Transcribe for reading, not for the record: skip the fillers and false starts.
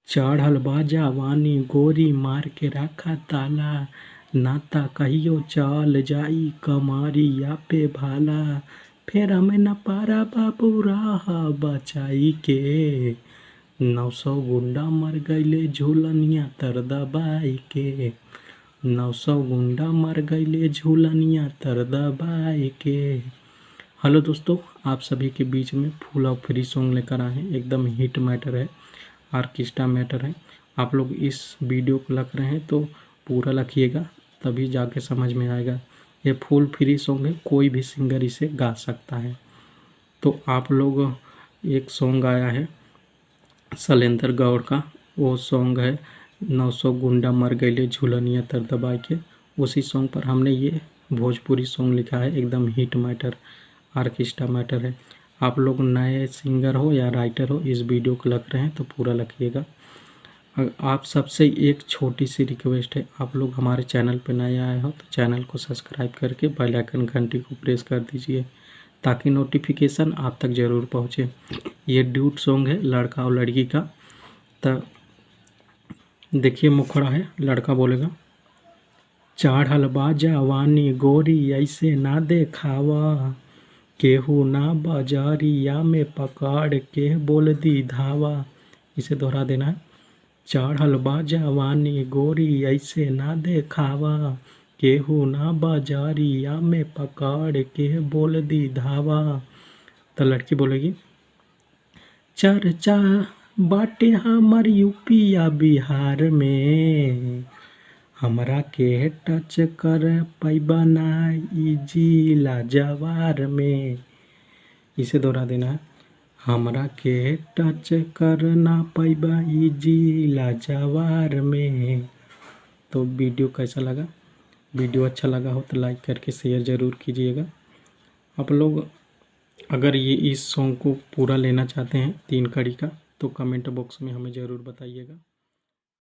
चढ़ल बा जवानी गोरी मार के रखा ताला, नाता कहियो चल जाई कमरिया पे भाला। फेर हमें न पारा बाबू रह बचाई के, 900 गुंडा मर गईले झूलनिया तर दबाई के। 900 गुंडा मर गईले झूलनिया तर दबाई के। हेलो दोस्तों, आप सभी के बीच में फुल ऑफ फ्री सॉन्ग लेकर आए हैं। एकदम हिट मैटर है, आर्केस्ट्रा मैटर है। आप लोग इस वीडियो को लग रहे हैं तो पूरा लिखिएगा, तभी जाके समझ में आएगा। ये फुल फ्री सॉन्ग है, कोई भी सिंगर इसे गा सकता है। तो आप लोग, एक सॉन्ग आया है शैलेंद्र गौड़ का, वो सॉन्ग है 900 गुंडा मर गईले झूलनिया तर दबाई के। उसी सॉन्ग पर हमने ये भोजपुरी सॉन्ग लिखा है। एकदम हिट मैटर, आर्केस्ट्रा मैटर है। आप लोग नए सिंगर हो या राइटर हो, इस वीडियो को लग रहे हैं तो पूरा लिखिएगा। आप सबसे एक छोटी सी रिक्वेस्ट है, आप लोग हमारे चैनल पर नए आए हो तो चैनल को सब्सक्राइब करके बेल आइकन घंटी को प्रेस कर दीजिए, ताकि नोटिफिकेशन आप तक ज़रूर पहुँचे। ये ड्यूट सॉन्ग है लड़का और लड़की का। तो देखिए, मुखड़ा है, लड़का बोलेगा, चढ़ल बा जवानी गोरी ऐसे ना देखावा, केहू ना बाजारिया में पकड़ के बोल दी धावा। इसे दोहरा देना है। चढ़ल बा जवानी गोरी ऐसे ना देखावा, केहू ना बाजारिया में पकड़ के बोल दी धावा। तो लड़की बोलेगी, चर्चा बाटे हमर यूपी या बिहार में, हमरा के टच कर पैबा ना ई जिला जवार में। इसे दोहरा देना है। हमरा के टच कर ना पैबा ई जिला जवार में। तो वीडियो कैसा लगा? वीडियो अच्छा लगा हो तो लाइक करके शेयर ज़रूर कीजिएगा। आप लोग अगर ये इस सॉन्ग को पूरा लेना चाहते हैं 3 कड़ी का, तो कमेंट बॉक्स में हमें ज़रूर बताइएगा।